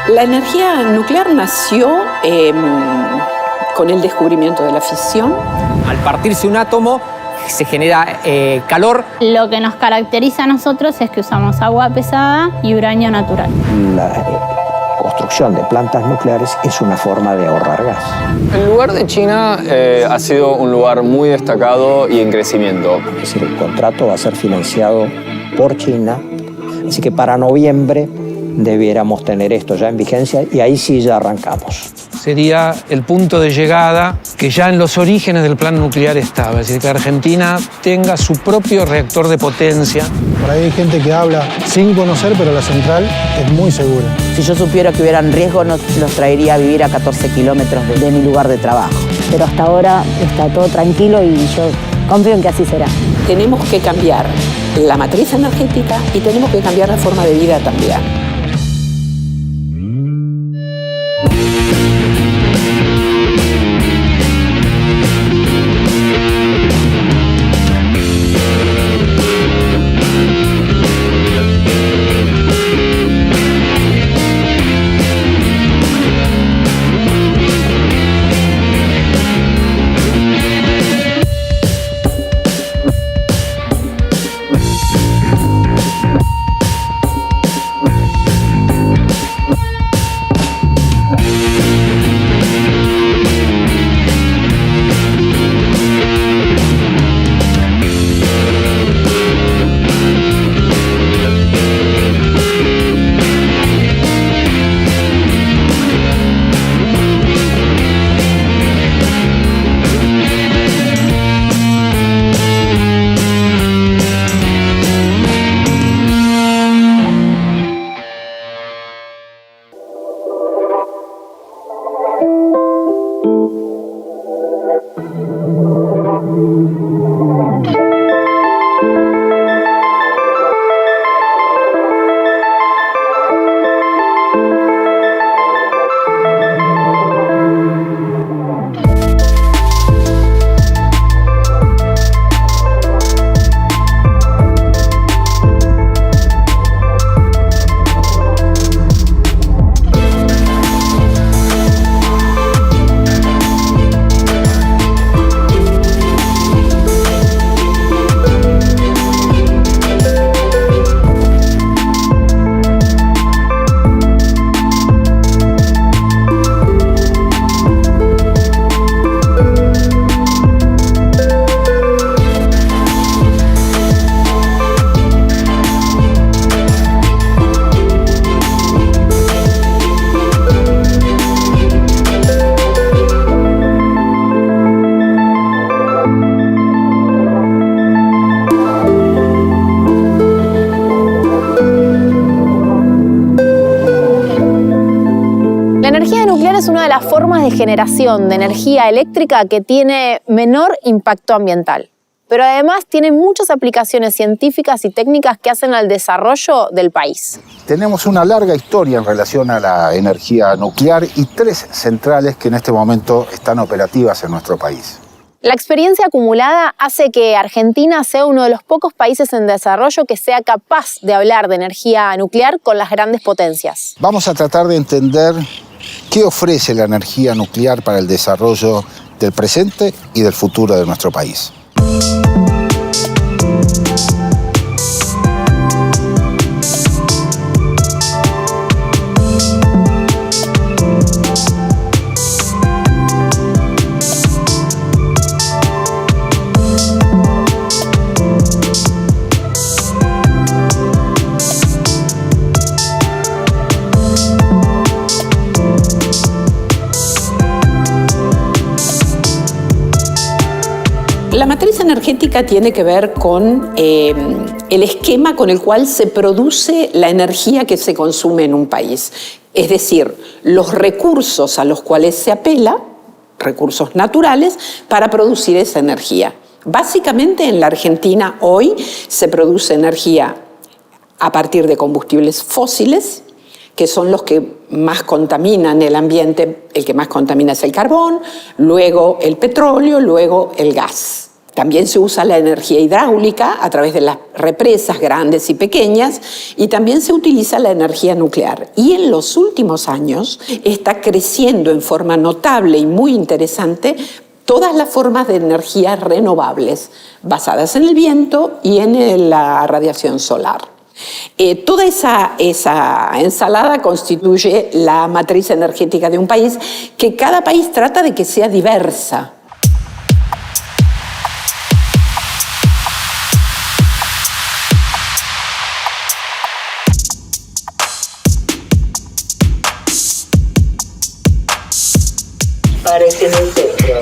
La energía nuclear nació con el descubrimiento de la fisión. Al partirse un átomo se genera calor. Lo que nos caracteriza a nosotros es que usamos agua pesada y uranio natural. La construcción de plantas nucleares es una forma de ahorrar gas. El lugar de China ha sido un lugar muy destacado y en crecimiento. Es decir, el contrato va a ser financiado por China, así que para noviembre debiéramos tener esto ya en vigencia y ahí sí ya arrancamos. Sería el punto de llegada que ya en los orígenes del plan nuclear estaba, es decir, que Argentina tenga su propio reactor de potencia. Por ahí hay gente que habla sin conocer, pero la central es muy segura. Si yo supiera que hubieran riesgo, los traería a vivir a 14 kilómetros de mi lugar de trabajo. Pero hasta ahora está todo tranquilo y yo confío en que así será. Tenemos que cambiar la matriz energética y tenemos que cambiar la forma de vida también. La energía nuclear es una de las formas de generación de energía eléctrica que tiene menor impacto ambiental, pero además tiene muchas aplicaciones científicas y técnicas que hacen al desarrollo del país. Tenemos una larga historia en relación a la energía nuclear y 3 centrales que en este momento están operativas en nuestro país. La experiencia acumulada hace que Argentina sea uno de los pocos países en desarrollo que sea capaz de hablar de energía nuclear con las grandes potencias. Vamos a tratar de entender qué ofrece la energía nuclear para el desarrollo del presente y del futuro de nuestro país. La matriz energética tiene que ver con el esquema con el cual se produce la energía que se consume en un país. Es decir, los recursos a los cuales se apela, recursos naturales, para producir esa energía. Básicamente en la Argentina hoy se produce energía a partir de combustibles fósiles, que son los que más contaminan el ambiente. El que más contamina es el carbón, luego el petróleo, luego el gas. También se usa la energía hidráulica a través de las represas grandes y pequeñas, y también se utiliza la energía nuclear. Y en los últimos años está creciendo en forma notable y muy interesante todas las formas de energías renovables basadas en el viento y en la radiación solar. Toda esa ensalada constituye la matriz energética de un país, que cada país trata de que sea diversa. Parece en el centro.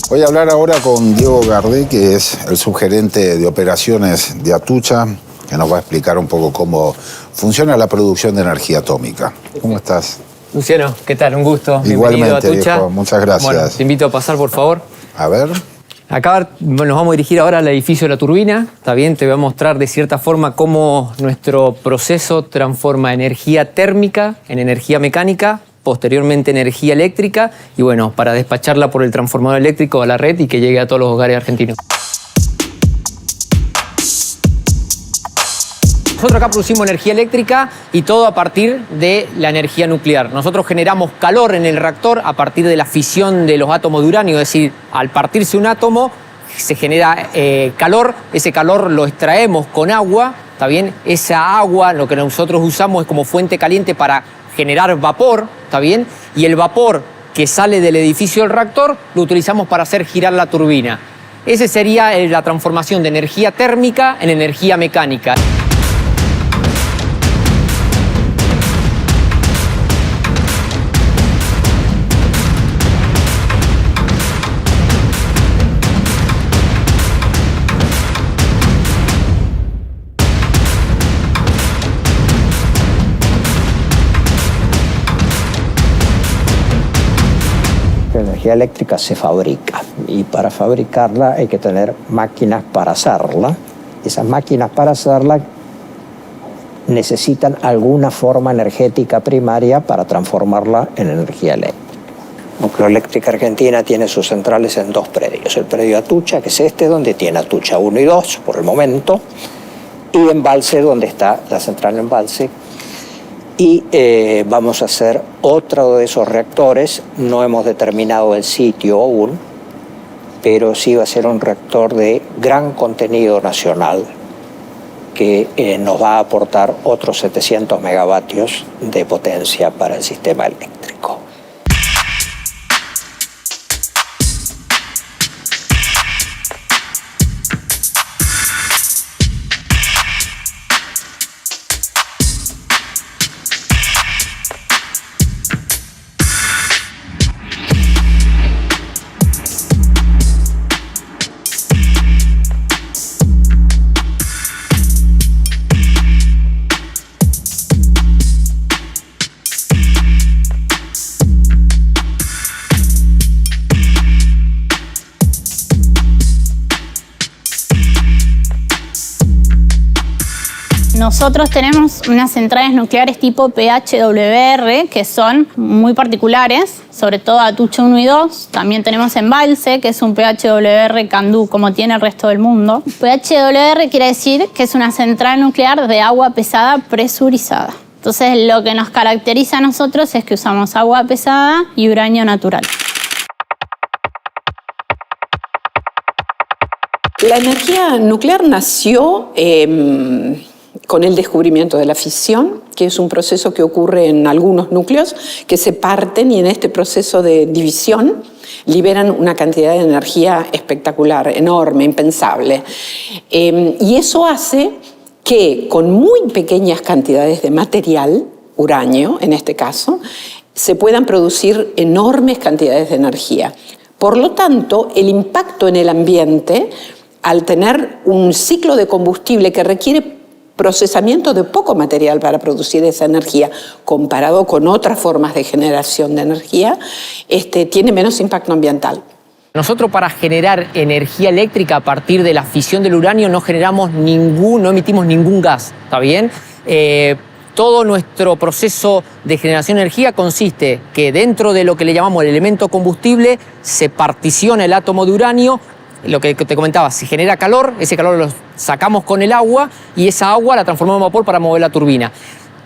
Voy a hablar ahora con Diego Gardé, que es el subgerente de operaciones de Atucha, que nos va a explicar un poco cómo funciona la producción de energía atómica. ¿Cómo estás? Luciano, ¿qué tal? Un gusto. Igualmente, bienvenido a Atucha. viejo. Muchas gracias. Bueno, te invito a pasar, por favor. A ver. Acá nos vamos a dirigir ahora al edificio de la turbina. Está bien, te voy a mostrar de cierta forma cómo nuestro proceso transforma energía térmica en energía mecánica, posteriormente energía eléctrica, y bueno, para despacharla por el transformador eléctrico a la red y que llegue a todos los hogares argentinos. Nosotros acá producimos energía eléctrica y todo a partir de la energía nuclear. Nosotros generamos calor en el reactor a partir de la fisión de los átomos de uranio, es decir, al partirse un átomo se genera calor, ese calor lo extraemos con agua, ¿está bien? Esa agua, lo que nosotros usamos es como fuente caliente para generar vapor, ¿está bien? Y el vapor que sale del edificio del reactor lo utilizamos para hacer girar la turbina. Esa sería la transformación de energía térmica en energía mecánica. La energía eléctrica se fabrica y para fabricarla hay que tener máquinas para hacerla. Esas máquinas para hacerla necesitan alguna forma energética primaria para transformarla en energía eléctrica. Nucleoeléctrica Argentina tiene sus centrales en dos predios. El predio Atucha, que es este, donde tiene Atucha 1 y 2 por el momento, y Embalse, donde está la central Embalse. Y vamos a hacer otro de esos reactores. No hemos determinado el sitio aún, pero sí va a ser un reactor de gran contenido nacional que nos va a aportar otros 700 megavatios de potencia para el sistema eléctrico. Nosotros tenemos unas centrales nucleares tipo PHWR que son muy particulares, sobre todo Atucha 1 y 2. También tenemos Embalse, que es un PHWR Candú, como tiene el resto del mundo. PHWR quiere decir que es una central nuclear de agua pesada presurizada. Entonces, lo que nos caracteriza a nosotros es que usamos agua pesada y uranio natural. La energía nuclear nació con el descubrimiento de la fisión, que es un proceso que ocurre en algunos núcleos que se parten y en este proceso de división liberan una cantidad de energía espectacular, enorme, impensable. Y eso hace que con muy pequeñas cantidades de material, uranio en este caso, se puedan producir enormes cantidades de energía. Por lo tanto, el impacto en el ambiente, al tener un ciclo de combustible que requiere procesamiento de poco material para producir esa energía, comparado con otras formas de generación de energía, tiene menos impacto ambiental. Nosotros para generar energía eléctrica a partir de la fisión del uranio no emitimos ningún gas, ¿está bien? Todo nuestro proceso de generación de energía consiste que dentro de lo que le llamamos el elemento combustible se particiona el átomo de uranio. Lo que te comentaba, se genera calor, ese calor lo sacamos con el agua y esa agua la transformamos en vapor para mover la turbina.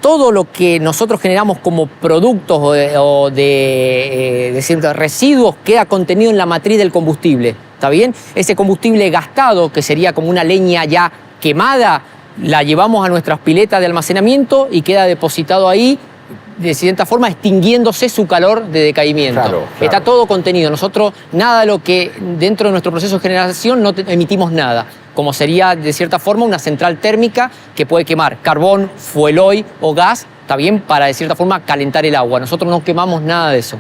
Todo lo que nosotros generamos como productos o de residuos queda contenido en la matriz del combustible, ¿está bien? Ese combustible gastado, que sería como una leña ya quemada, la llevamos a nuestras piletas de almacenamiento y queda depositado ahí, de cierta forma extinguiéndose su calor de decaimiento. Claro. Está todo contenido. Nosotros, nada de lo que dentro de nuestro proceso de generación no emitimos nada, como sería de cierta forma una central térmica que puede quemar carbón, fueloil o gas, está bien, para de cierta forma calentar el agua. Nosotros no quemamos nada de eso.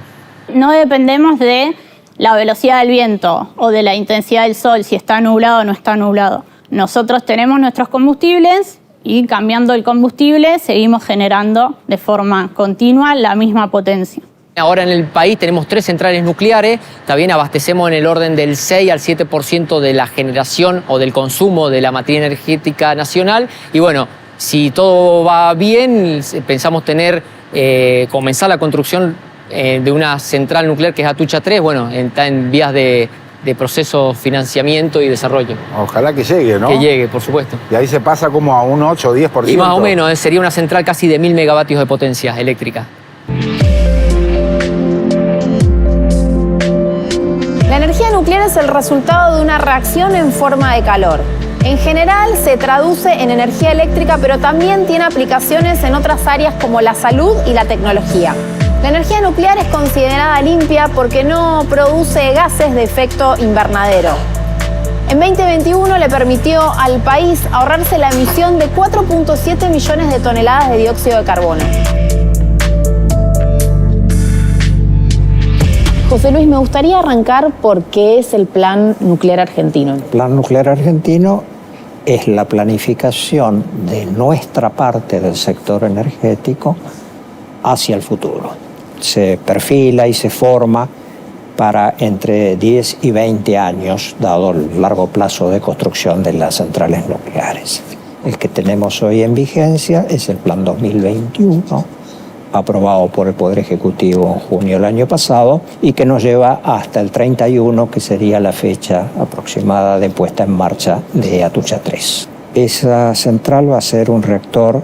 No dependemos de la velocidad del viento o de la intensidad del sol, si está nublado o no está nublado. Nosotros tenemos nuestros combustibles y cambiando el combustible seguimos generando de forma continua la misma potencia. Ahora en el país tenemos 3 centrales nucleares, también abastecemos en el orden del 6 al 7% de la generación o del consumo de la matriz energética nacional y bueno, si todo va bien, pensamos comenzar la construcción de una central nuclear que es Atucha 3, bueno, está en vías de proceso, financiamiento y desarrollo. Ojalá que llegue, ¿no? Que llegue, por supuesto. Y ahí se pasa como a un 8 o 10%. Y más o menos, sería una central casi de 1000 megavatios de potencia eléctrica. La energía nuclear es el resultado de una reacción en forma de calor. En general se traduce en energía eléctrica, pero también tiene aplicaciones en otras áreas como la salud y la tecnología. La energía nuclear es considerada limpia porque no produce gases de efecto invernadero. En 2021 le permitió al país ahorrarse la emisión de 4.7 millones de toneladas de dióxido de carbono. José Luis, me gustaría arrancar por qué es el Plan Nuclear Argentino. El Plan Nuclear Argentino es la planificación de nuestra parte del sector energético hacia el futuro. Se perfila y se forma para entre 10 y 20 años, dado el largo plazo de construcción de las centrales nucleares. El que tenemos hoy en vigencia es el Plan 2021, aprobado por el Poder Ejecutivo en junio del año pasado y que nos lleva hasta el 31, que sería la fecha aproximada de puesta en marcha de Atucha 3. Esa central va a ser un reactor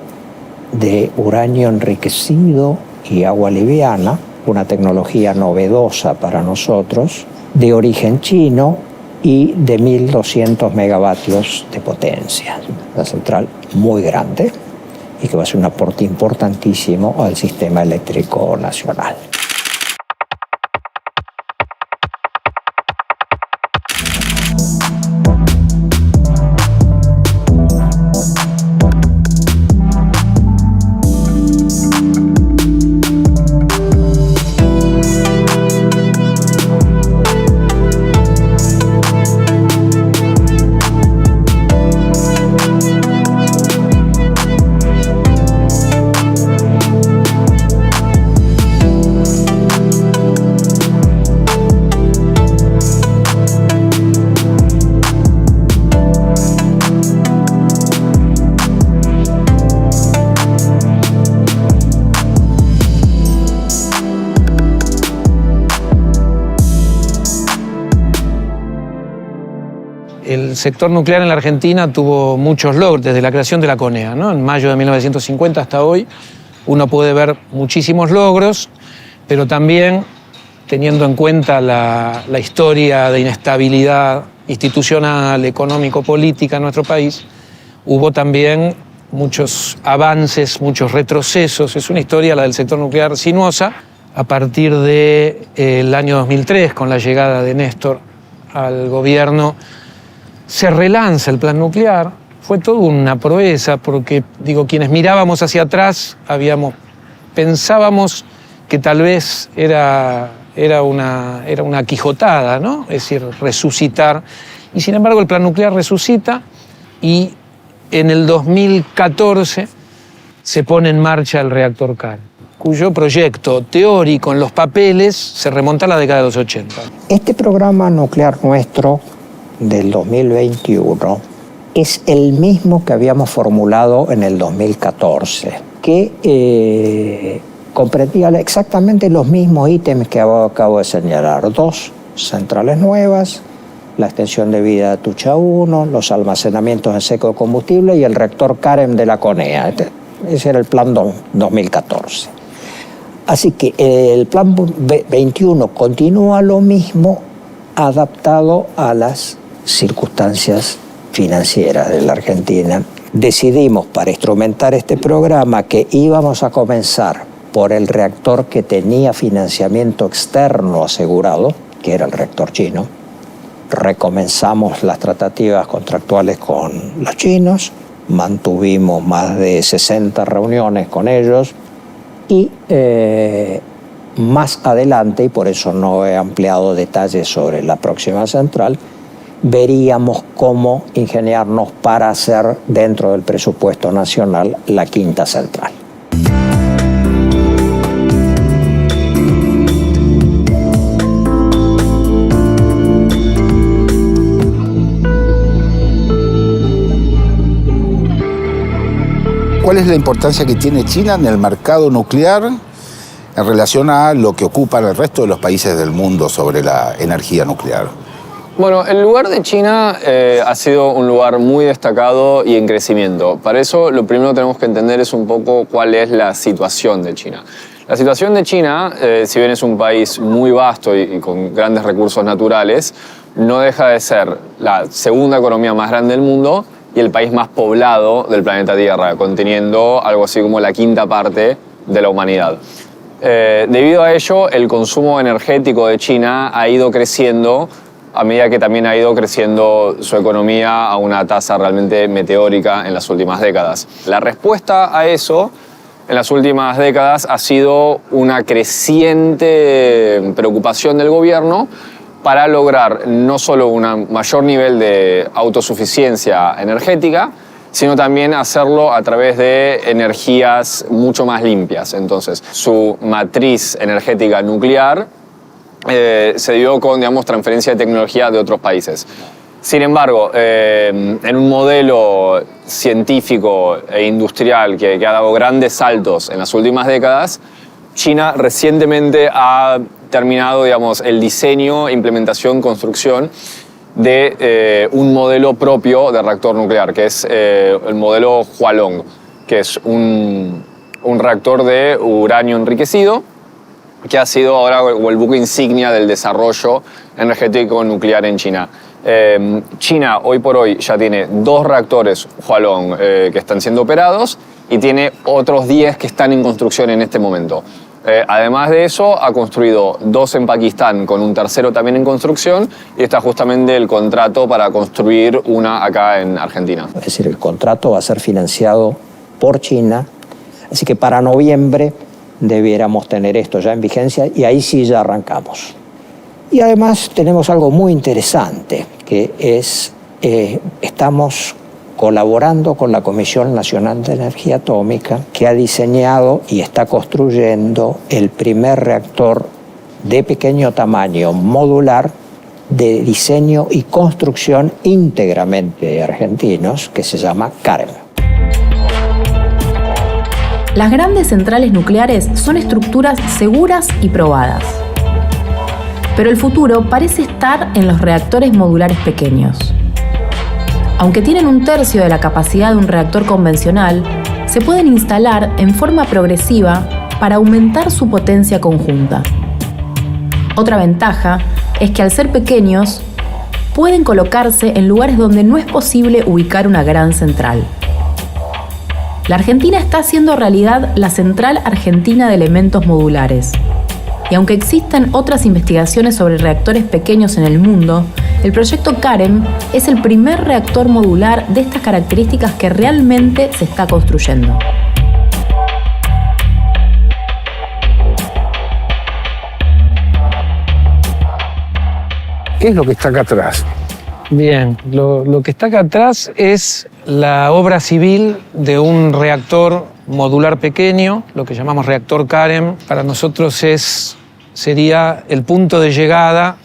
de uranio enriquecido y agua liviana, una tecnología novedosa para nosotros, de origen chino y de 1200 megavatios de potencia. Una central muy grande y que va a ser un aporte importantísimo al sistema eléctrico nacional. El sector nuclear en la Argentina tuvo muchos logros desde la creación de la CONEA, ¿no? En mayo de 1950 hasta hoy uno puede ver muchísimos logros, pero también teniendo en cuenta la historia de inestabilidad institucional, económico-política en nuestro país, hubo también muchos avances, muchos retrocesos. Es una historia, la del sector nuclear, sinuosa. A partir del año 2003, con la llegada de Néstor al gobierno, se relanza el plan nuclear. Fue toda una proeza porque, quienes mirábamos hacia atrás pensábamos que tal vez era una quijotada, ¿no? Es decir, resucitar. Y sin embargo el plan nuclear resucita y en el 2014 se pone en marcha el reactor CAREM, cuyo proyecto teórico en los papeles se remonta a la década de los 80. Este programa nuclear nuestro del 2021 es el mismo que habíamos formulado en el 2014, que comprendía exactamente los mismos ítems que acabo de señalar. 2 centrales nuevas, la extensión de vida de Atucha 1, los almacenamientos en seco de combustible y el reactor CAREM de la CONEA. Ese era el plan 2014. Así que el plan 21 continúa lo mismo, adaptado a las circunstancias financieras de la Argentina. Decidimos, para instrumentar este programa, que íbamos a comenzar por el reactor que tenía financiamiento externo asegurado, que era el reactor chino. Recomenzamos las tratativas contractuales con los chinos, mantuvimos más de 60 reuniones con ellos y más adelante, y por eso no he ampliado detalles sobre la próxima central, veríamos cómo ingeniarnos para hacer dentro del presupuesto nacional la 5ª central. ¿Cuál es la importancia que tiene China en el mercado nuclear en relación a lo que ocupan el resto de los países del mundo sobre la energía nuclear? Bueno, el lugar de China ha sido un lugar muy destacado y en crecimiento. Para eso, lo primero que tenemos que entender es un poco cuál es la situación de China. La situación de China, si bien es un país muy vasto y con grandes recursos naturales, no deja de ser la segunda economía más grande del mundo y el país más poblado del planeta Tierra, conteniendo algo así como la 5ª parte de la humanidad. Debido a ello, el consumo energético de China ha ido creciendo a medida que también ha ido creciendo su economía a una tasa realmente meteórica en las últimas décadas. La respuesta a eso en las últimas décadas ha sido una creciente preocupación del gobierno para lograr no solo un mayor nivel de autosuficiencia energética, sino también hacerlo a través de energías mucho más limpias. Entonces, su matriz energética nuclear se dio con, digamos, transferencia de tecnología de otros países. Sin embargo, en un modelo científico e industrial que ha dado grandes saltos en las últimas décadas, China recientemente ha terminado, digamos, el diseño, implementación, construcción de un modelo propio de reactor nuclear, que es el modelo Hualong, que es un reactor de uranio enriquecido, que ha sido ahora el buque insignia del desarrollo energético nuclear en China. China hoy por hoy ya tiene 2 reactores Hualong que están siendo operados y tiene otros 10 que están en construcción en este momento. Además de eso, ha construido 2 en Pakistán con un tercero también en construcción y está justamente el contrato para construir una acá en Argentina. Es decir, el contrato va a ser financiado por China, así que para noviembre debiéramos tener esto ya en vigencia y ahí sí ya arrancamos. Y además tenemos algo muy interesante, que es, estamos colaborando con la Comisión Nacional de Energía Atómica, que ha diseñado y está construyendo el primer reactor de pequeño tamaño modular de diseño y construcción íntegramente argentinos, que se llama CAREM. Las grandes centrales nucleares son estructuras seguras y probadas. Pero el futuro parece estar en los reactores modulares pequeños. Aunque tienen 1/3 de la capacidad de un reactor convencional, se pueden instalar en forma progresiva para aumentar su potencia conjunta. Otra ventaja es que al ser pequeños, pueden colocarse en lugares donde no es posible ubicar una gran central. La Argentina está haciendo realidad la Central Argentina de Elementos Modulares. Y aunque existen otras investigaciones sobre reactores pequeños en el mundo, el proyecto CAREM es el primer reactor modular de estas características que realmente se está construyendo. ¿Qué es lo que está acá atrás? Bien, lo que está acá atrás es la obra civil de un reactor modular pequeño, lo que llamamos reactor CAREM, para nosotros sería el punto de llegada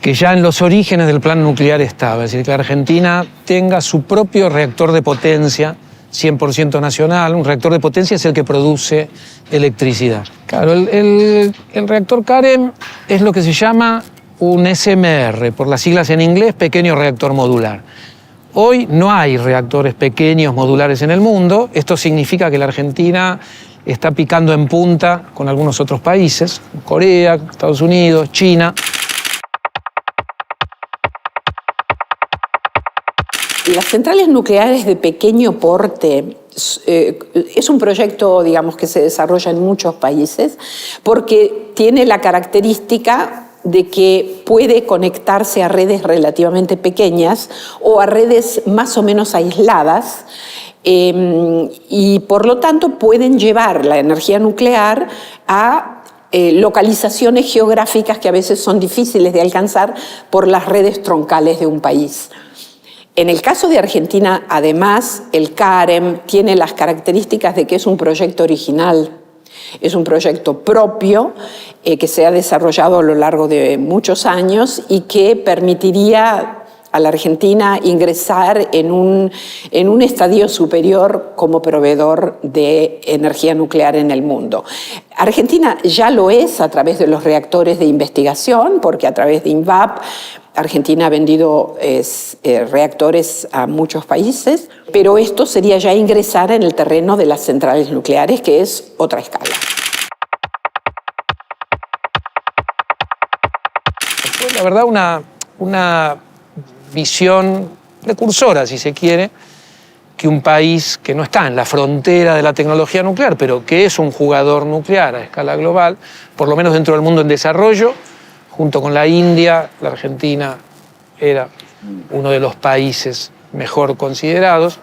que ya en los orígenes del plan nuclear estaba. Es decir, que la Argentina tenga su propio reactor de potencia 100% nacional. Un reactor de potencia es el que produce electricidad. Claro, el reactor CAREM es lo que se llama un SMR, por las siglas en inglés, pequeño reactor modular. Hoy no hay reactores pequeños modulares en el mundo. Esto significa que la Argentina está picando en punta con algunos otros países, Corea, Estados Unidos, China. Las centrales nucleares de pequeño porte es un proyecto, digamos, que se desarrolla en muchos países porque tiene la característica de que puede conectarse a redes relativamente pequeñas o a redes más o menos aisladas y por lo tanto pueden llevar la energía nuclear a localizaciones geográficas que a veces son difíciles de alcanzar por las redes troncales de un país. En el caso de Argentina, además, el CAREM tiene las características de que es un proyecto original, es un proyecto propio que se ha desarrollado a lo largo de muchos años y que permitiría a la Argentina ingresar en un estadio superior como proveedor de energía nuclear en el mundo. Argentina ya lo es a través de los reactores de investigación, porque a través de INVAP Argentina ha vendido reactores a muchos países, pero esto sería ya ingresar en el terreno de las centrales nucleares, que es otra escala. Fue, la verdad, una visión precursora, si se quiere, que un país que no está en la frontera de la tecnología nuclear, pero que es un jugador nuclear a escala global, por lo menos dentro del mundo en desarrollo, junto con la India, la Argentina era uno de los países mejor considerados.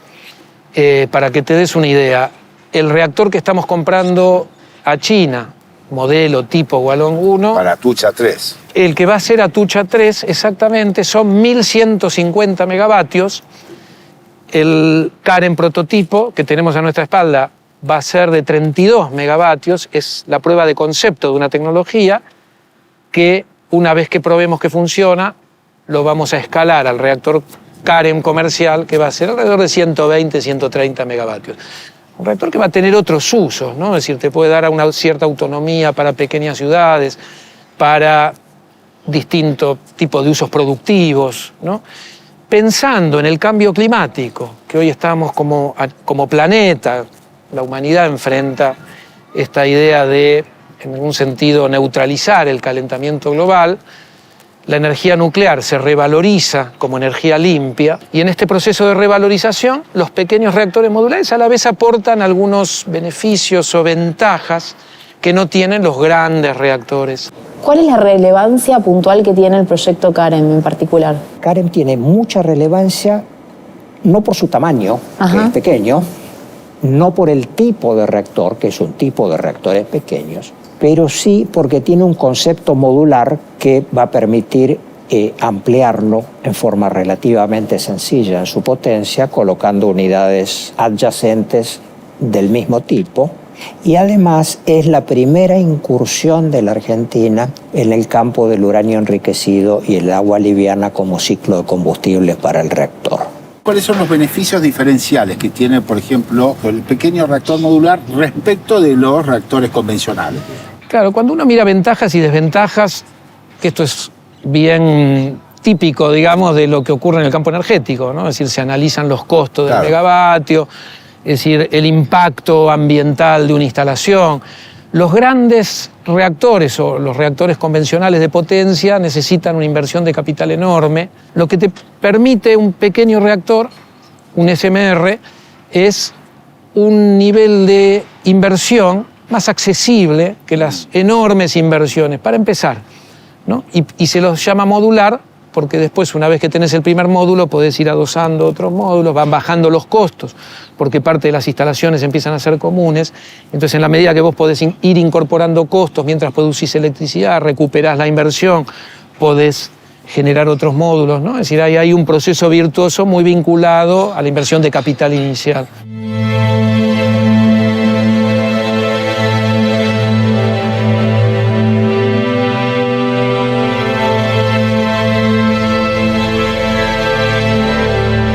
Para que te des una idea, el reactor que estamos comprando a China, modelo tipo Hualong 1... Para Atucha 3. El que va a ser Atucha 3, exactamente, son 1.150 megavatios. El CAREM prototipo que tenemos a nuestra espalda va a ser de 32 megavatios. Es la prueba de concepto de una tecnología que, una vez que probemos que funciona, lo vamos a escalar al reactor CAREM comercial, que va a ser alrededor de 120, 130 megavatios. Un reactor que va a tener otros usos, ¿no? Es decir, te puede dar una cierta autonomía para pequeñas ciudades, para distintos tipos de usos productivos, ¿no? Pensando en el cambio climático, que hoy estamos como planeta, la humanidad enfrenta esta idea de, en algún sentido, neutralizar el calentamiento global. La energía nuclear se revaloriza como energía limpia y en este proceso de revalorización los pequeños reactores modulares a la vez aportan algunos beneficios o ventajas que no tienen los grandes reactores. ¿Cuál es la relevancia puntual que tiene el proyecto CAREM en particular? CAREM tiene mucha relevancia, no por su tamaño, que es pequeño, no por el tipo de reactor, que es un tipo de reactores pequeños, pero sí porque tiene un concepto modular que va a permitir ampliarlo en forma relativamente sencilla en su potencia, colocando unidades adyacentes del mismo tipo. Y además es la primera incursión de la Argentina en el campo del uranio enriquecido y el agua liviana como ciclo de combustibles para el reactor. ¿Cuáles son los beneficios diferenciales que tiene, por ejemplo, el pequeño reactor modular respecto de los reactores convencionales? Claro, cuando uno mira ventajas y desventajas, que esto es bien típico, digamos, de lo que ocurre en el campo energético, ¿no? Es decir, se analizan los costos del megavatio, es decir, el impacto ambiental de una instalación. Los grandes reactores o los reactores convencionales de potencia necesitan una inversión de capital enorme. Lo que te permite un pequeño reactor, un SMR, es un nivel de inversión más accesible que las enormes inversiones, para empezar, ¿no? Y se los llama modular porque después, una vez que tenés el primer módulo, podés ir adosando otros módulos, van bajando los costos, porque parte de las instalaciones empiezan a ser comunes. Entonces, en la medida que vos podés ir incorporando costos mientras producís electricidad, recuperás la inversión, podés generar otros módulos, ¿no? Es decir, hay un proceso virtuoso muy vinculado a la inversión de capital inicial.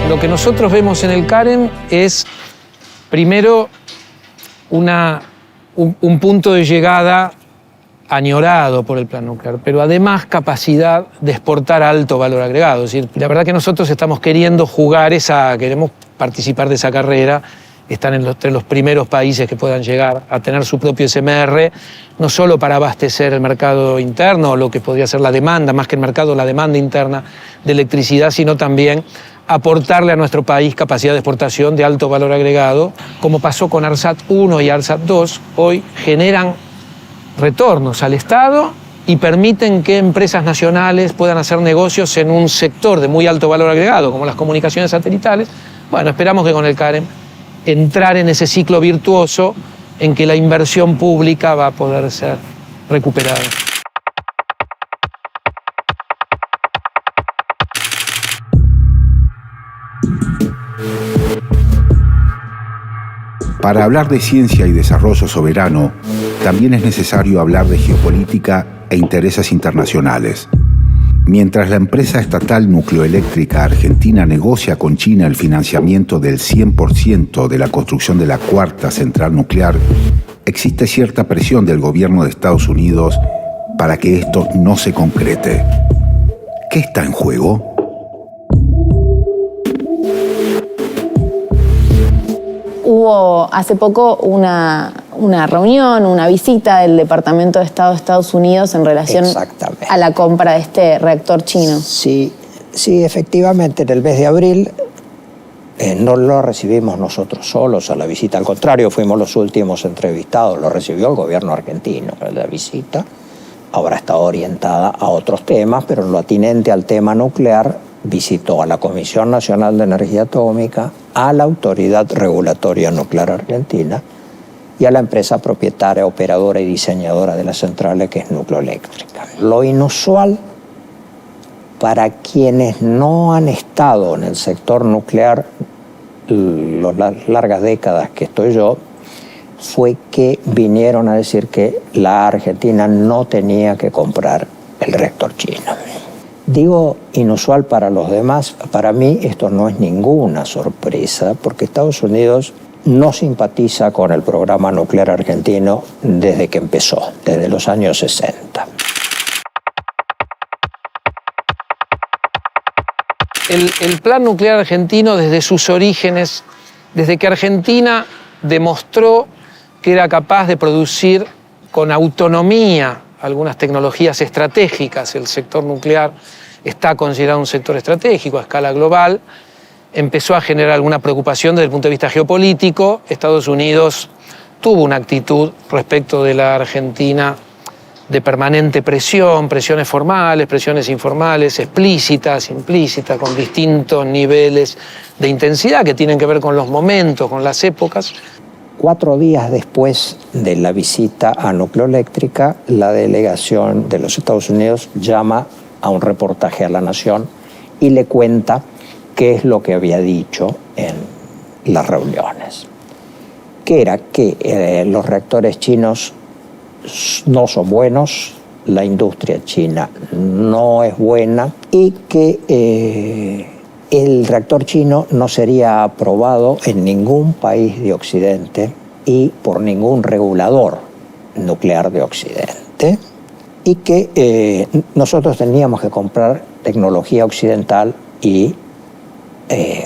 Lo que nosotros vemos en el CAREM es, primero, un punto de llegada añorado por el plan nuclear, pero además capacidad de exportar alto valor agregado. Es decir, la verdad que nosotros estamos queriendo queremos participar de esa carrera, están entre los primeros países que puedan llegar a tener su propio SMR, no solo para abastecer el mercado interno, lo que podría ser la demanda, más que el mercado, la demanda interna de electricidad, sino también aportarle a nuestro país capacidad de exportación de alto valor agregado, como pasó con ARSAT 1 y ARSAT 2, hoy generan retornos al Estado y permiten que empresas nacionales puedan hacer negocios en un sector de muy alto valor agregado, como las comunicaciones satelitales. Bueno, esperamos que con el CAREM entrar en ese ciclo virtuoso en que la inversión pública va a poder ser recuperada. Para hablar de ciencia y desarrollo soberano, también es necesario hablar de geopolítica e intereses internacionales. Mientras la empresa estatal Nucleoeléctrica Argentina negocia con China el financiamiento del 100% de la construcción de la cuarta central nuclear, existe cierta presión del gobierno de Estados Unidos para que esto no se concrete. ¿Qué está en juego? Hubo hace poco una reunión, una visita del Departamento de Estado de Estados Unidos en relación a la compra de este reactor chino. Sí, efectivamente, en el mes de abril no lo recibimos nosotros solos a la visita, al contrario, fuimos los últimos entrevistados, lo recibió el gobierno argentino. La visita ahora está orientada a otros temas, pero en lo atinente al tema nuclear, visitó a la Comisión Nacional de Energía Atómica, a la Autoridad Regulatoria Nuclear Argentina y a la empresa propietaria, operadora y diseñadora de las centrales, que es Nucleoeléctrica. Lo inusual para quienes no han estado en el sector nuclear las largas décadas que estoy yo, fue que vinieron a decir que la Argentina no tenía que comprar el reactor chino. Digo inusual para los demás, para mí esto no es ninguna sorpresa, porque Estados Unidos no simpatiza con el programa nuclear argentino desde que empezó, desde los años 60. El plan nuclear argentino, desde sus orígenes, desde que Argentina demostró que era capaz de producir con autonomía algunas tecnologías estratégicas, el sector nuclear está considerado un sector estratégico a escala global, empezó a generar alguna preocupación desde el punto de vista geopolítico. Estados Unidos tuvo una actitud respecto de la Argentina de permanente presión, presiones formales, presiones informales, explícitas, implícitas, con distintos niveles de intensidad que tienen que ver con los momentos, con las épocas. 4 días después de la visita a Nucleoeléctrica, la delegación de los Estados Unidos llama a un reportaje a La Nación y le cuenta qué es lo que había dicho en las reuniones. Que era que los reactores chinos no son buenos, la industria china no es buena y que el reactor chino no sería aprobado en ningún país de Occidente y por ningún regulador nuclear de Occidente y que nosotros teníamos que comprar tecnología occidental y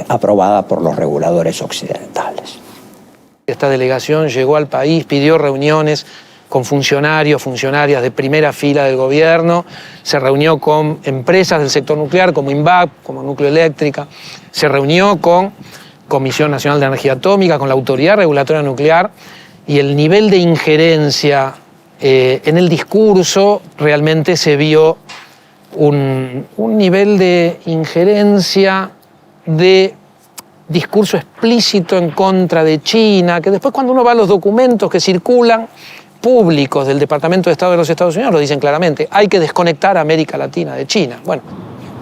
aprobada por los reguladores occidentales. Esta delegación llegó al país, pidió reuniones con funcionarios, funcionarias de primera fila del gobierno, se reunió con empresas del sector nuclear como INVAP, como Nucleoeléctrica, se reunió con Comisión Nacional de Energía Atómica, con la Autoridad Regulatoria Nuclear, y el nivel de injerencia en el discurso realmente se vio un nivel de injerencia, de discurso explícito en contra de China, que después cuando uno va a los documentos que circulan, públicos del Departamento de Estado de los Estados Unidos, lo dicen claramente, hay que desconectar a América Latina de China. Bueno,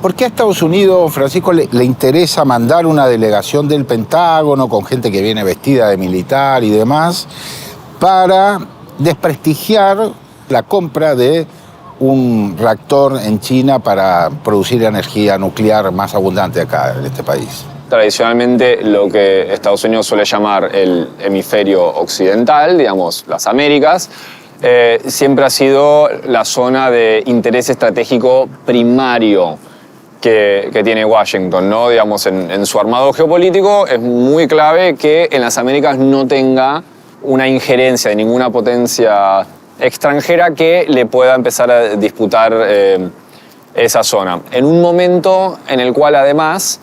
¿Por qué a Estados Unidos, Francisco, le interesa mandar una delegación del Pentágono con gente que viene vestida de militar y demás para desprestigiar la compra de un reactor en China para producir energía nuclear más abundante acá en este país? Tradicionalmente lo que Estados Unidos suele llamar el hemisferio occidental, digamos, las Américas, siempre ha sido la zona de interés estratégico primario que tiene Washington, ¿no? Digamos, en su armado geopolítico es muy clave que en las Américas no tenga una injerencia de ninguna potencia extranjera que le pueda empezar a disputar esa zona. En un momento en el cual además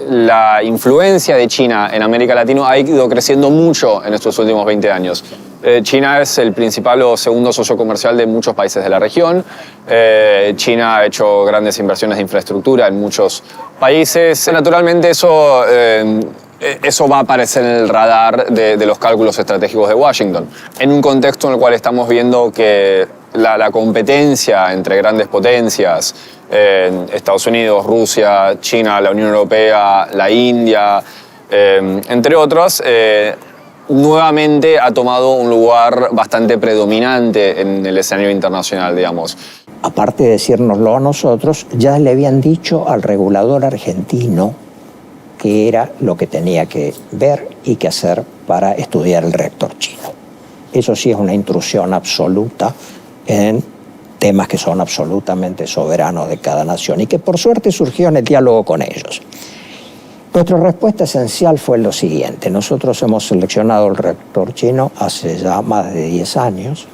la influencia de China en América Latina ha ido creciendo mucho en estos últimos 20 años. China es el principal o segundo socio comercial de muchos países de la región. China ha hecho grandes inversiones de infraestructura en muchos países. Naturalmente eso va a aparecer en el radar de los cálculos estratégicos de Washington. En un contexto en el cual estamos viendo que la competencia entre grandes potencias, Estados Unidos, Rusia, China, la Unión Europea, la India, entre otros, nuevamente ha tomado un lugar bastante predominante en el escenario internacional, digamos. Aparte de decírnoslo a nosotros, ya le habían dicho al regulador argentino que era lo que tenía que ver y que hacer para estudiar el reactor chino. Eso sí es una intrusión absoluta en temas que son absolutamente soberanos de cada nación y que por suerte surgió en el diálogo con ellos. Nuestra respuesta esencial fue lo siguiente. Nosotros hemos seleccionado el reactor chino hace ya más de 10 años.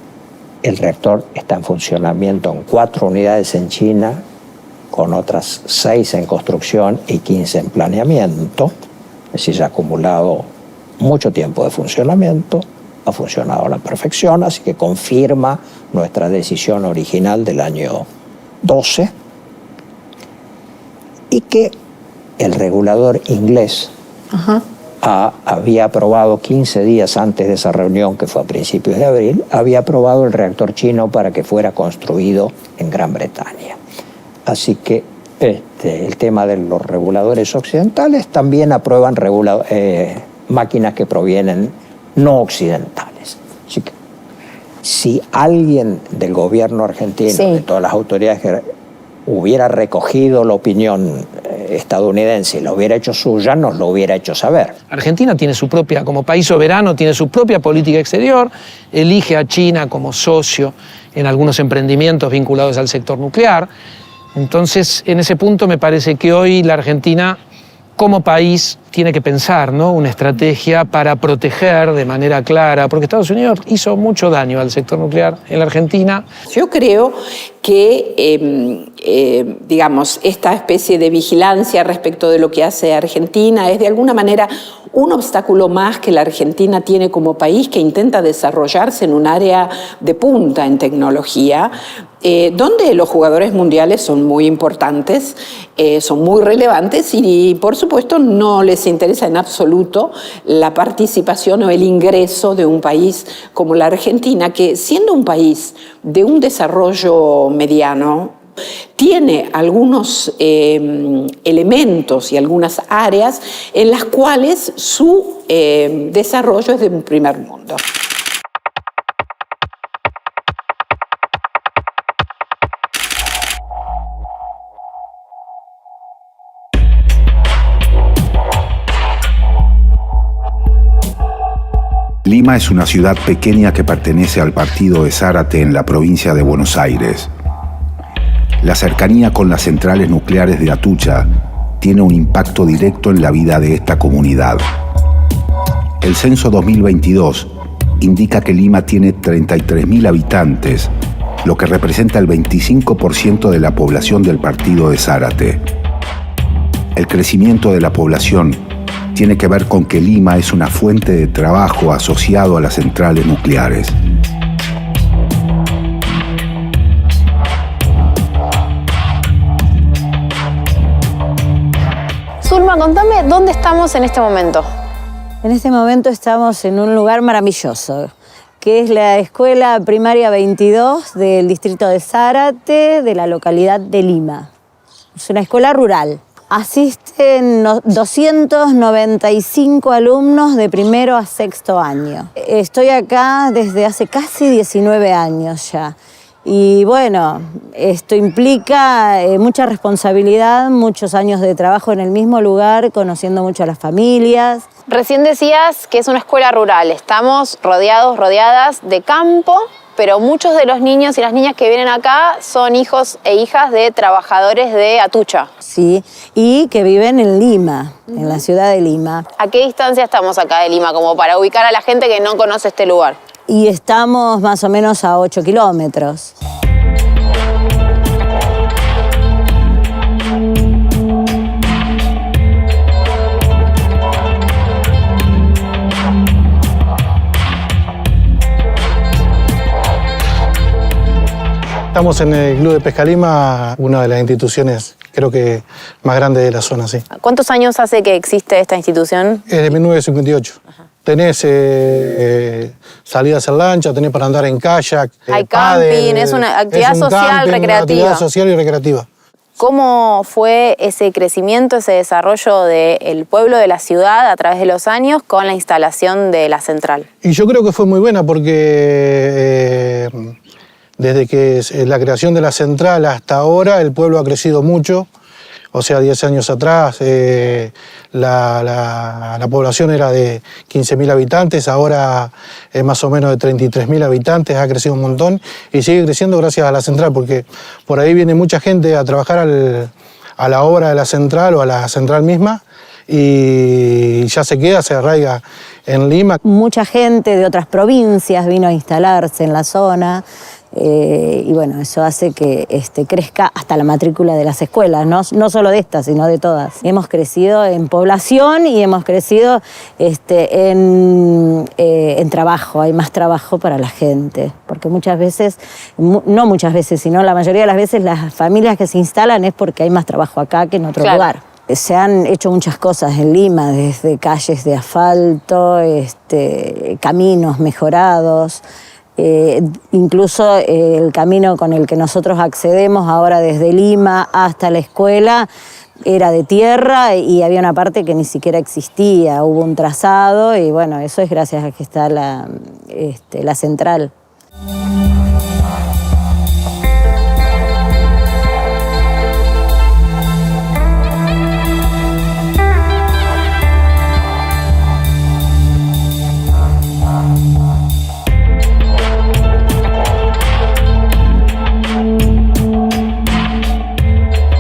El reactor está en funcionamiento en 4 unidades en China, con otras 6 en construcción y 15 en planeamiento. Es decir, se ha acumulado mucho tiempo de funcionamiento, ha funcionado a la perfección, así que confirma nuestra decisión original del año 12 y que el regulador inglés había aprobado 15 días antes de esa reunión, que fue a principios de abril, había aprobado el reactor chino para que fuera construido en Gran Bretaña. Así que el tema de los reguladores occidentales también aprueban máquinas que provienen no occidentales. Así que si alguien del gobierno argentino, de todas las autoridades que hubiera recogido la opinión estadounidense y lo hubiera hecho suya, nos lo hubiera hecho saber. Argentina tiene su propia, como país soberano, tiene su propia política exterior, elige a China como socio en algunos emprendimientos vinculados al sector nuclear. Entonces, en ese punto me parece que hoy la Argentina, como país, tiene que pensar, ¿no?, una estrategia para proteger de manera clara, porque Estados Unidos hizo mucho daño al sector nuclear en la Argentina. Yo creo que, digamos, esta especie de vigilancia respecto de lo que hace Argentina es de alguna manera un obstáculo más que la Argentina tiene como país, que intenta desarrollarse en un área de punta en tecnología, donde los jugadores mundiales son muy importantes, son muy relevantes y, por supuesto, no les interesa en absoluto la participación o el ingreso de un país como la Argentina, que siendo un país de un desarrollo mediano, tiene algunos elementos y algunas áreas en las cuales su desarrollo es de un primer mundo. Lima es una ciudad pequeña que pertenece al partido de Zárate en la provincia de Buenos Aires. La cercanía con las centrales nucleares de Atucha tiene un impacto directo en la vida de esta comunidad. El censo 2022 indica que Lima tiene 33.000 habitantes, lo que representa el 25% de la población del partido de Zárate. El crecimiento de la población tiene que ver con que Lima es una fuente de trabajo asociado a las centrales nucleares. Zulma, contame dónde estamos en este momento. En este momento estamos en un lugar maravilloso, que es la Escuela Primaria 22 del distrito de Zárate, de la localidad de Lima. Es una escuela rural. Asisten 295 alumnos de primero a sexto año. Estoy acá desde hace casi 19 años ya. Y bueno, esto implica mucha responsabilidad, muchos años de trabajo en el mismo lugar, conociendo mucho a las familias. Recién decías que es una escuela rural. Estamos rodeadas de campo, pero muchos de los niños y las niñas que vienen acá son hijos e hijas de trabajadores de Atucha. Sí, y que viven en Lima, en la ciudad de Lima. ¿A qué distancia estamos acá de Lima, como para ubicar a la gente que no conoce este lugar? Y estamos más o menos a 8 kilómetros. Estamos en el Club de Pesca Lima, una de las instituciones, creo que más grandes de la zona, sí. ¿Cuántos años hace que existe esta institución? Es de 1958. Ajá. Tenés salidas en lancha, tenés para andar en kayak. Hay camping, es una actividad social, recreativa. Una actividad social y recreativa. ¿Cómo fue ese crecimiento, ese desarrollo del pueblo, de la ciudad a través de los años con la instalación de la central? Y yo creo que fue muy buena porque desde que la creación de la central hasta ahora el pueblo ha crecido mucho. O sea, 10 años atrás la población era de 15.000 habitantes, ahora es más o menos de 33.000 habitantes, ha crecido un montón y sigue creciendo gracias a la central, porque por ahí viene mucha gente a trabajar a la obra de la central o a la central misma y ya se queda, se arraiga en Lima. Mucha gente de otras provincias vino a instalarse en la zona. Y bueno, eso hace que crezca hasta la matrícula de las escuelas, no solo de estas, sino de todas. Hemos crecido en población y hemos crecido en trabajo, hay más trabajo para la gente, porque muchas veces, no muchas veces, sino la mayoría de las veces las familias que se instalan es porque hay más trabajo acá que en otro lugar. Se han hecho muchas cosas en Lima, desde calles de asfalto, caminos mejorados. Incluso el camino con el que nosotros accedemos ahora desde Lima hasta la escuela era de tierra y había una parte que ni siquiera existía, hubo un trazado y bueno, eso es gracias a que está la central.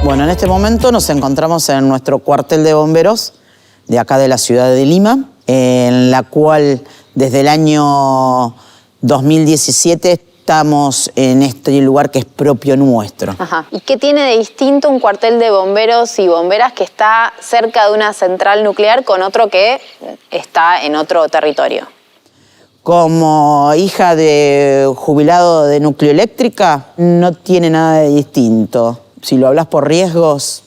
Bueno, en este momento nos encontramos en nuestro cuartel de bomberos de acá de la ciudad de Lima, en la cual desde el año 2017 estamos en este lugar que es propio nuestro. Ajá. ¿Y qué tiene de distinto un cuartel de bomberos y bomberas que está cerca de una central nuclear con otro que está en otro territorio? Como hija de jubilado de Nucleoeléctrica, no tiene nada de distinto. Si lo hablas por riesgos,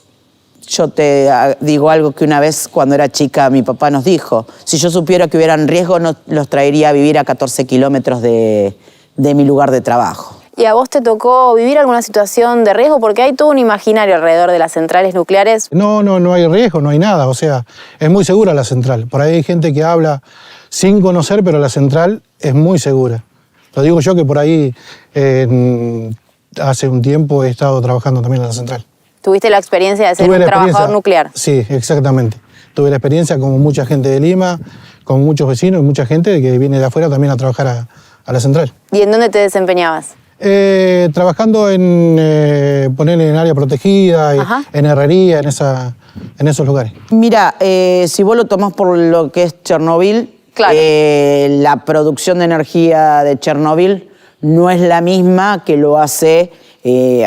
yo te digo algo que una vez cuando era chica mi papá nos dijo. Si yo supiera que hubieran riesgos, no los traería a vivir a 14 kilómetros de mi lugar de trabajo. ¿Y a vos te tocó vivir alguna situación de riesgo? Porque hay todo un imaginario alrededor de las centrales nucleares. No hay riesgo, no hay nada. O sea, es muy segura la central. Por ahí hay gente que habla sin conocer, pero la central es muy segura. Lo digo yo que por ahí hace un tiempo he estado trabajando también en la central. ¿Tuviste la experiencia de ser un trabajador nuclear? Sí, exactamente. Tuve la experiencia como mucha gente de Lima, con muchos vecinos y mucha gente que viene de afuera también a trabajar a la central. ¿Y en dónde te desempeñabas? Trabajando ponerle en área protegida, en herrería, en esos lugares. Mira, si vos lo tomás por lo que es Chernobyl, claro. La producción de energía de Chernobyl no es la misma que lo hace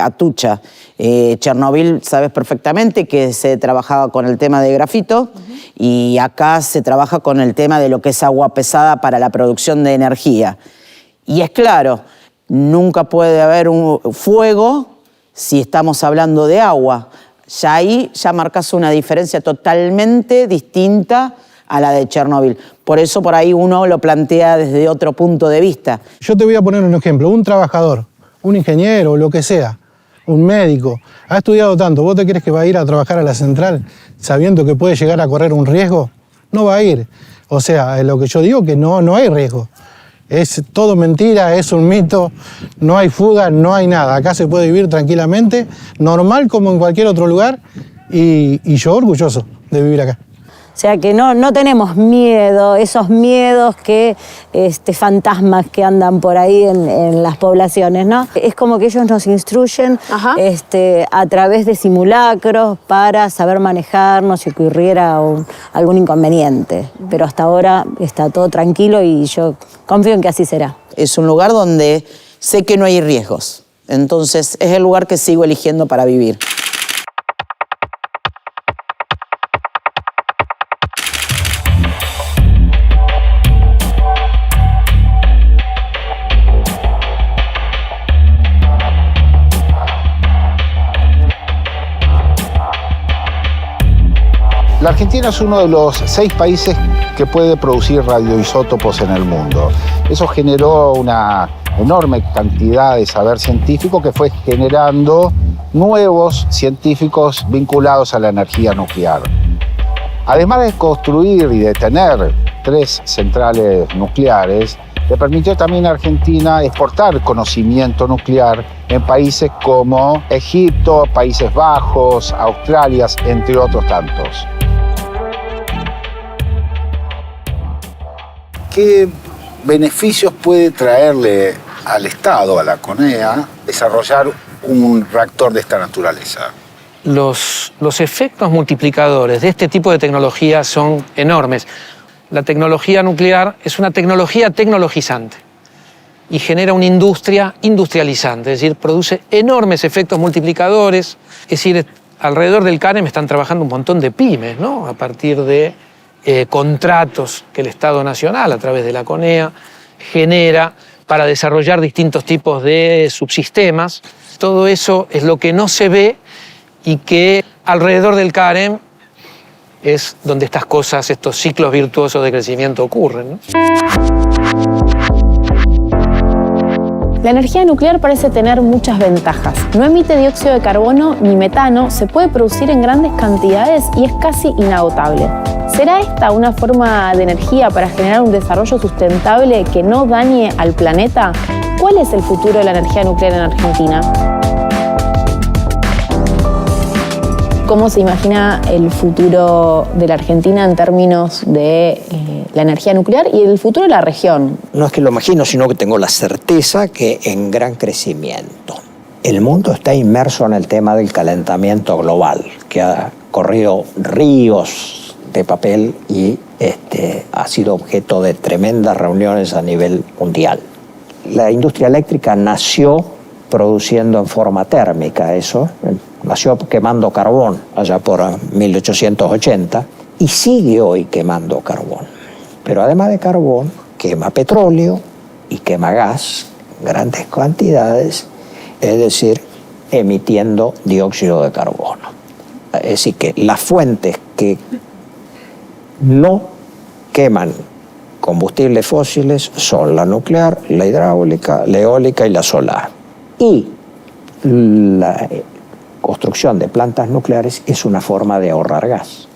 Atucha. Chernobyl, sabes perfectamente que se trabajaba con el tema de grafito y acá se trabaja con el tema de lo que es agua pesada para la producción de energía. Y es claro, nunca puede haber un fuego si estamos hablando de agua. Ya ahí ya marcas una diferencia totalmente distinta a la de Chernobyl. Por eso por ahí uno lo plantea desde otro punto de vista. Yo te voy a poner un ejemplo. Un trabajador, un ingeniero, lo que sea, un médico, ha estudiado tanto, ¿vos te crees que va a ir a trabajar a la central sabiendo que puede llegar a correr un riesgo? No va a ir. O sea, lo que yo digo que no hay riesgo. Es todo mentira, es un mito, no hay fuga, no hay nada. Acá se puede vivir tranquilamente, normal como en cualquier otro lugar, y yo orgulloso de vivir acá. O sea que no tenemos miedo, esos miedos fantasmas que andan por ahí en las poblaciones, ¿no? Es como que ellos nos instruyen a través de simulacros para saber manejarnos si ocurriera algún inconveniente. Pero hasta ahora está todo tranquilo y yo confío en que así será. Es un lugar donde sé que no hay riesgos, entonces es el lugar que sigo eligiendo para vivir. La Argentina es uno de los 6 países que puede producir radioisótopos en el mundo. Eso generó una enorme cantidad de saber científico que fue generando nuevos científicos vinculados a la energía nuclear. Además de construir y de tener 3 centrales nucleares, le permitió también a Argentina exportar conocimiento nuclear en países como Egipto, Países Bajos, Australia, entre otros tantos. ¿Qué beneficios puede traerle al Estado, a la CONEA, desarrollar un reactor de esta naturaleza? Los efectos multiplicadores de este tipo de tecnología son enormes. La tecnología nuclear es una tecnología tecnologizante y genera una industria industrializante, es decir, produce enormes efectos multiplicadores. Es decir, alrededor del CAREM están trabajando un montón de pymes, ¿no? A partir de contratos que el Estado Nacional, a través de la CONEA, genera para desarrollar distintos tipos de subsistemas. Todo eso es lo que no se ve y que alrededor del CAREM es donde estas cosas, estos ciclos virtuosos de crecimiento ocurren, ¿no? La energía nuclear parece tener muchas ventajas. No emite dióxido de carbono ni metano, se puede producir en grandes cantidades y es casi inagotable. ¿Será esta una forma de energía para generar un desarrollo sustentable que no dañe al planeta? ¿Cuál es el futuro de la energía nuclear en Argentina? ¿Cómo se imagina el futuro de la Argentina en términos de la energía nuclear y el futuro de la región? No es que lo imagino, sino que tengo la certeza que en gran crecimiento. El mundo está inmerso en el tema del calentamiento global, que ha corrido ríos de papel y ha sido objeto de tremendas reuniones a nivel mundial. La industria eléctrica nació produciendo en forma térmica eso, nació quemando carbón allá por 1880 y sigue hoy quemando carbón. Pero además de carbón, quema petróleo y quema gas en grandes cantidades, es decir, emitiendo dióxido de carbono. Es decir, que las fuentes que no queman combustibles fósiles son la nuclear, la hidráulica, la eólica y la solar. Y la construcción de plantas nucleares es una forma de ahorrar gas.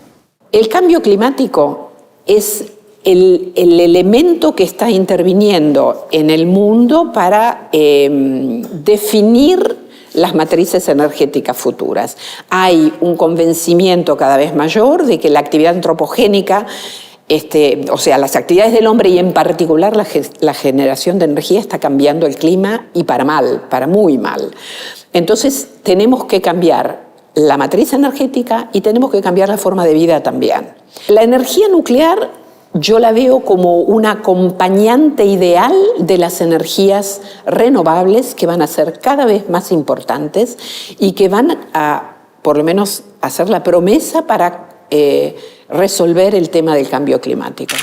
El cambio climático es el elemento que está interviniendo en el mundo para definir las matrices energéticas futuras. Hay un convencimiento cada vez mayor de que la actividad antropogénica, o sea, las actividades del hombre y en particular la generación de energía está cambiando el clima y para mal, para muy mal. Entonces tenemos que cambiar la matriz energética y tenemos que cambiar la forma de vida también. La energía nuclear yo la veo como un acompañante ideal de las energías renovables que van a ser cada vez más importantes y que van a, por lo menos, hacer la promesa para resolver el tema del cambio climático.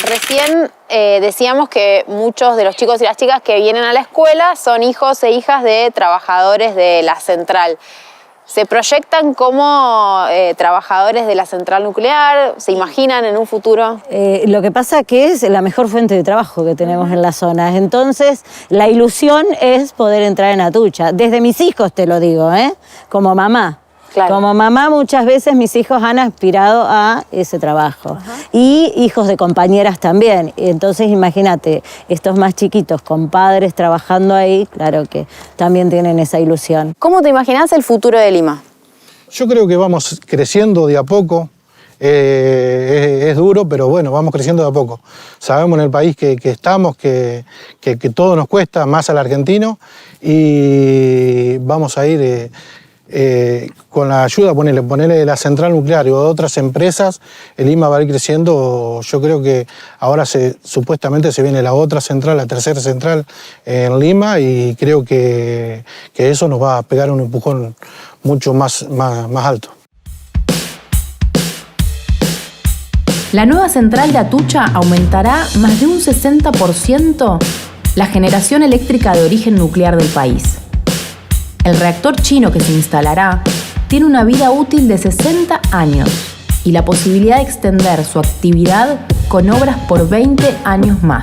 Recién decíamos que muchos de los chicos y las chicas que vienen a la escuela son hijos e hijas de trabajadores de la central. ¿Se proyectan como trabajadores de la central nuclear? ¿Se imaginan en un futuro? Lo que pasa que es la mejor fuente de trabajo que tenemos en la zona. Entonces, la ilusión es poder entrar en Atucha. Desde mis hijos te lo digo, como mamá. Claro. Como mamá muchas veces mis hijos han aspirado a ese trabajo. Y hijos de compañeras también. Entonces imagínate, estos más chiquitos con padres trabajando ahí, claro que también tienen esa ilusión. ¿Cómo te imaginas el futuro de Lima? Yo creo que vamos creciendo de a poco. Es duro, pero bueno, vamos creciendo de a poco. Sabemos en el país que estamos, que todo nos cuesta, más al argentino, y vamos a ir... con la ayuda, ponerle de la central nuclear y de otras empresas, el Lima va a ir creciendo. Yo creo que ahora supuestamente se viene la otra central, la tercera central en Lima, y creo que eso nos va a pegar un empujón mucho más alto. La nueva central de Atucha aumentará más de un 60% la generación eléctrica de origen nuclear del país. El reactor chino que se instalará tiene una vida útil de 60 años y la posibilidad de extender su actividad con obras por 20 años más.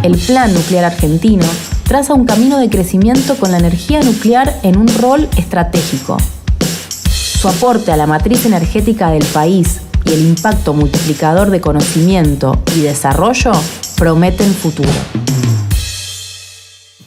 El Plan Nuclear Argentino traza un camino de crecimiento con la energía nuclear en un rol estratégico. Su aporte a la matriz energética del país y el impacto multiplicador de conocimiento y desarrollo prometen futuro.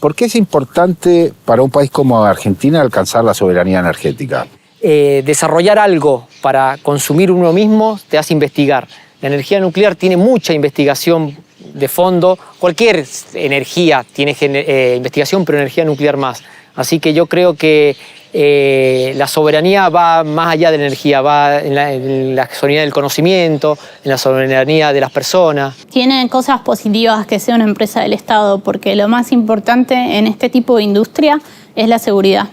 ¿Por qué es importante para un país como Argentina alcanzar la soberanía energética? Desarrollar algo para consumir uno mismo te hace investigar. La energía nuclear tiene mucha investigación de fondo. Cualquier energía tiene investigación, pero energía nuclear más. Así que yo creo que la soberanía va más allá de la energía, va en la soberanía del conocimiento, en la soberanía de las personas. Tiene cosas positivas que sea una empresa del Estado, porque lo más importante en este tipo de industria es la seguridad.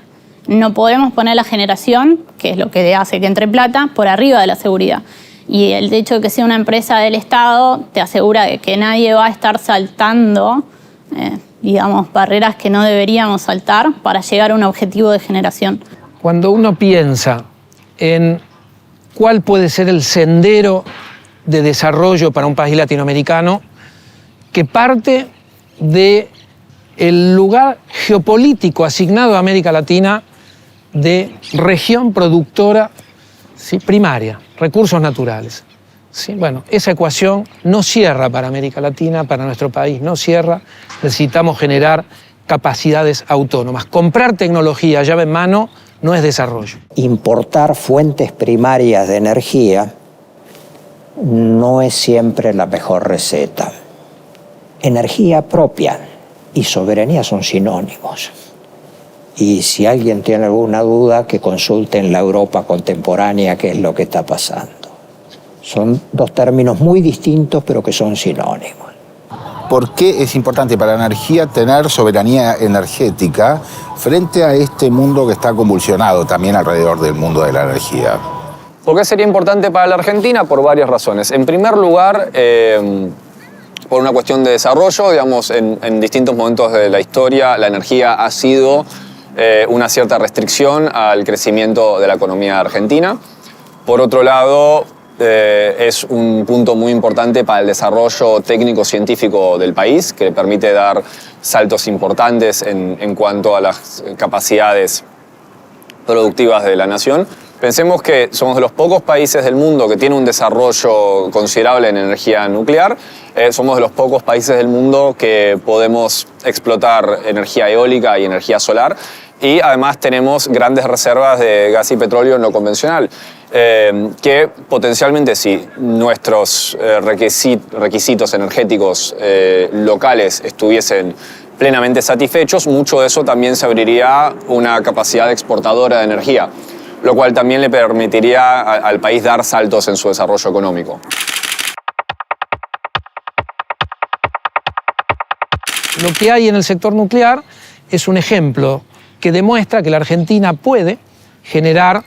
No podemos poner la generación, que es lo que hace que entre plata, por arriba de la seguridad. Y el hecho de que sea una empresa del Estado te asegura de que nadie va a estar saltando digamos, barreras que no deberíamos saltar para llegar a un objetivo de generación. Cuando uno piensa en cuál puede ser el sendero de desarrollo para un país latinoamericano, que parte del lugar geopolítico asignado a América Latina de región productora, ¿sí?, primaria, recursos naturales. ¿Sí? Bueno, esa ecuación no cierra para América Latina, para nuestro país, no cierra. Necesitamos generar capacidades autónomas. Comprar tecnología llave en mano no es desarrollo. Importar fuentes primarias de energía no es siempre la mejor receta. Energía propia y soberanía son sinónimos. Y si alguien tiene alguna duda, que consulte en la Europa contemporánea qué es lo que está pasando. Son dos términos muy distintos, pero que son sinónimos. ¿Por qué es importante para la energía tener soberanía energética frente a este mundo que está convulsionado también alrededor del mundo de la energía? ¿Por qué sería importante para la Argentina? Por varias razones. En primer lugar, por una cuestión de desarrollo, digamos, en distintos momentos de la historia, la energía ha sido una cierta restricción al crecimiento de la economía argentina. Por otro lado, es un punto muy importante para el desarrollo técnico-científico del país, que permite dar saltos importantes en cuanto a las capacidades productivas de la nación. Pensemos que somos de los pocos países del mundo que tiene un desarrollo considerable en energía nuclear. Somos de los pocos países del mundo que podemos explotar energía eólica y energía solar. Y además tenemos grandes reservas de gas y petróleo no convencional, que potencialmente, si nuestros requisitos energéticos locales estuviesen plenamente satisfechos, mucho de eso también se abriría una capacidad exportadora de energía, lo cual también le permitiría al país dar saltos en su desarrollo económico. Lo que hay en el sector nuclear es un ejemplo que demuestra que la Argentina puede generar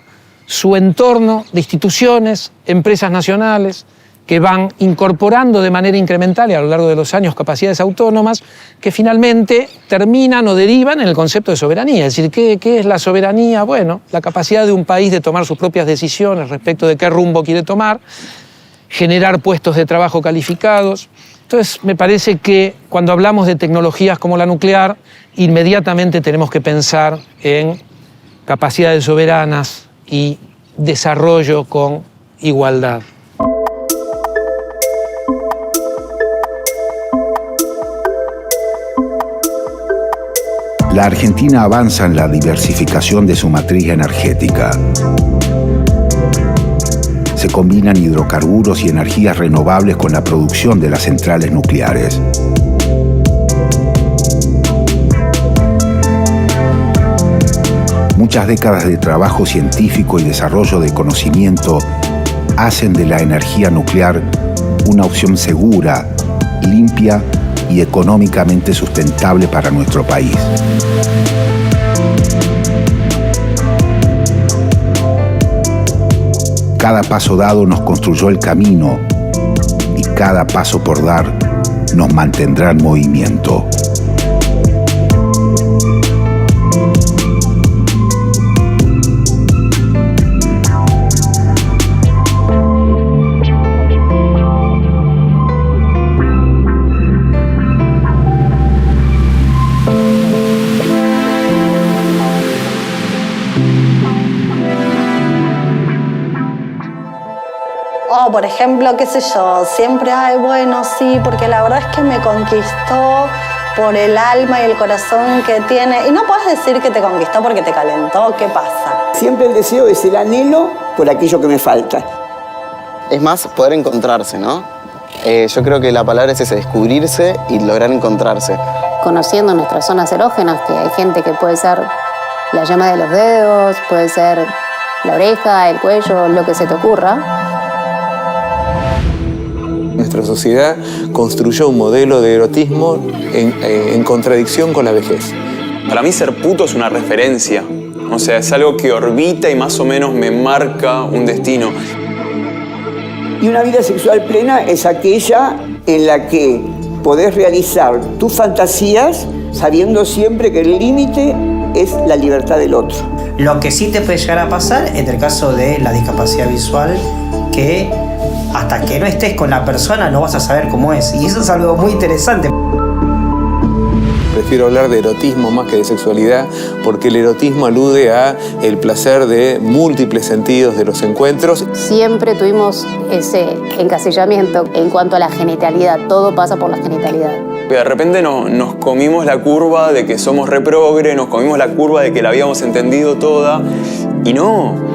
su entorno de instituciones, empresas nacionales, que van incorporando de manera incremental y a lo largo de los años capacidades autónomas que finalmente terminan o derivan en el concepto de soberanía. Es decir, ¿qué es la soberanía? Bueno, la capacidad de un país de tomar sus propias decisiones respecto de qué rumbo quiere tomar, generar puestos de trabajo calificados. Entonces, me parece que cuando hablamos de tecnologías como la nuclear, inmediatamente tenemos que pensar en capacidades soberanas y desarrollo con igualdad. La Argentina avanza en la diversificación de su matriz energética. Se combinan hidrocarburos y energías renovables con la producción de las centrales nucleares. Muchas décadas de trabajo científico y desarrollo de conocimiento hacen de la energía nuclear una opción segura, limpia y económicamente sustentable para nuestro país. Cada paso dado nos construyó el camino y cada paso por dar nos mantendrá en movimiento. Por ejemplo, qué sé yo, siempre, bueno, sí, porque la verdad es que me conquistó por el alma y el corazón que tiene. Y no puedes decir que te conquistó porque te calentó, ¿qué pasa? Siempre el deseo es el anhelo por aquello que me falta. Es más, poder encontrarse, ¿no? Yo creo que la palabra es ese, descubrirse y lograr encontrarse. Conociendo nuestras zonas erógenas, que hay gente que puede ser la llama de los dedos, puede ser la oreja, el cuello, lo que se te ocurra. Nuestra sociedad construyó un modelo de erotismo en contradicción con la vejez. Para mí ser puto es una referencia. O sea, es algo que orbita y más o menos me marca un destino. Y una vida sexual plena es aquella en la que podés realizar tus fantasías sabiendo siempre que el límite es la libertad del otro. Lo que sí te puede llegar a pasar en el caso de la discapacidad visual, que hasta que no estés con la persona no vas a saber cómo es. Y eso es algo muy interesante. Prefiero hablar de erotismo más que de sexualidad, porque el erotismo alude a el placer de múltiples sentidos de los encuentros. Siempre tuvimos ese encasillamiento en cuanto a la genitalidad. Todo pasa por la genitalidad. De repente nos comimos la curva de que somos reprogre, nos comimos la curva de que la habíamos entendido toda. Y no.